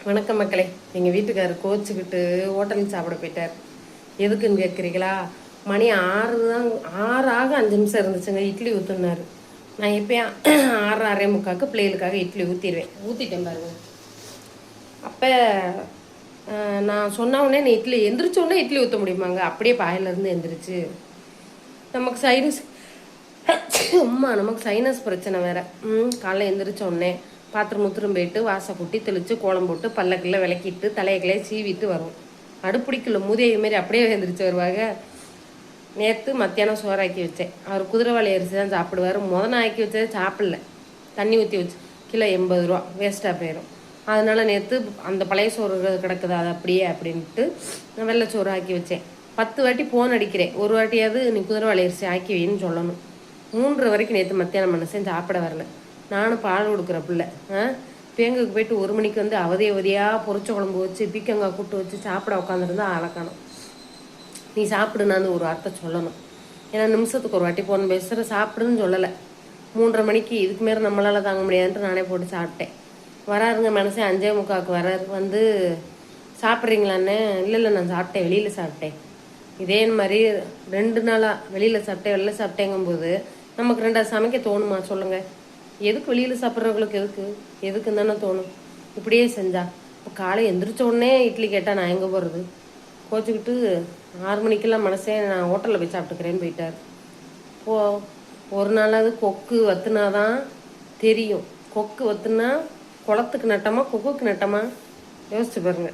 வணக்கம் மக்களே. எங்கள் வீட்டுக்காரர் கோச்சிக்கிட்டு ஹோட்டலுக்கு சாப்பிட போயிட்டார். எதுக்குன்னு கேட்குறீங்களா? மணி 6 தான், 6 ஆக 5 நிமிஷம் இருந்துச்சுங்க. இட்லி ஊற்றுனாரு. நான் எப்பயும் 6 6:45 பிள்ளைகளுக்காக இட்லி ஊற்றிட்டேன் பாருங்க. அப்போ நான் சொன்ன உடனே நீ இட்லி எந்திரிச்ச உடனே இட்லி ஊற்ற முடியுமாங்க? அப்படியே பாயிலேருந்து எந்திரிச்சு நமக்கு சைனஸ் நமக்கு சைனஸ் பிரச்சனை வேற. காலைல எந்திரிச்ச உடனே பாத்திரம் முத்திரம் போயிட்டு வாசை குட்டி தெளித்து கோலம் போட்டு பல்லக்கில் விளக்கிட்டு தலையக்கிலே சீவிட்டு வரும். அடுப்பிடிக்கல மூதியை மாரி அப்படியே எழுந்திரிச்சு வருவாங்க. நேற்று மத்தியானம் சோறாக்கி வச்சேன். அவர் குதிரைவாளி அரிசி தான் சாப்பிடுவார். நான் ஆக்கி வச்சது சாப்பிடல. தண்ணி ஊற்றி வச்சு கிலோ 80 ரூபா வேஸ்ட்டாக போயிடும். அதனால் நேற்று அந்த பழைய சோறு கிடக்குது அது அப்படியே அப்படின்ட்டு வெள்ளை சோறு ஆக்கி வச்சேன். 10 வாட்டி ஃபோன் அடிக்கிறேன். ஒரு வாட்டியாவது நீ குதிரைவாளி அரிசி ஆக்கி வைன்னு சொல்லணும். 3:30 வரைக்கும் நேற்று மத்தியானம் மனுஷன் சாப்பிட வரல. நானும் பால் கொடுக்குற பிள்ளை. பேங்குக்கு போயிட்டு 1 மணிக்கு வந்து அவதியாக பொரிச்ச குழம்பு வச்சு பீக்கங்காய் கூட்டு வச்சு சாப்பிட உட்காந்துருந்தா அழக்கணும். நீ சாப்பிடுனாந்து ஒரு வார்த்தை சொல்லணும். ஏன்னா நிமிஷத்துக்கு ஒரு வாட்டி போன பேசுகிற சாப்பிடுன்னு சொல்லலை. 3:30 மணிக்கு இதுக்கு மேலே நம்மளால் தாங்க முடியாதுன்ட்டு நானே போட்டு சாப்பிட்டேன். வராருங்க மனுஷன் 5:45 வராரு. வந்து சாப்பிட்றீங்களான்னு? இல்லை நான் சாப்பிட்டேன், வெளியில் சாப்பிட்டேன். இதே மாதிரி 2 நாளாக வெளியில் சாப்பிட்டேன் வெளில சாப்பிட்டேங்கும்போது நமக்கு 2 சமைக்க தோணுமா சொல்லுங்கள்? எதுக்கு வெளியில் சாப்பிட்றவங்களுக்கு எதுக்குன்னு தானே தோணும். இப்படியே செஞ்சா இப்போ காலை எந்திரிச்ச உடனே இட்லி கேட்டால் நான் எங்கே போகிறது? கோச்சிக்கிட்டு 6 மணிக்கெல்லாம் மனசே நான் ஹோட்டலில் போய் சாப்பிட்டுக்கிறேன்னு போயிட்டார். ஒரு நாளாவது கொக்கு வத்துனாதான் தெரியும். கொக்கு வத்துனா குளத்துக்கு நட்டமா கொக்குக்கு நட்டமா யோசிச்சு பாருங்க.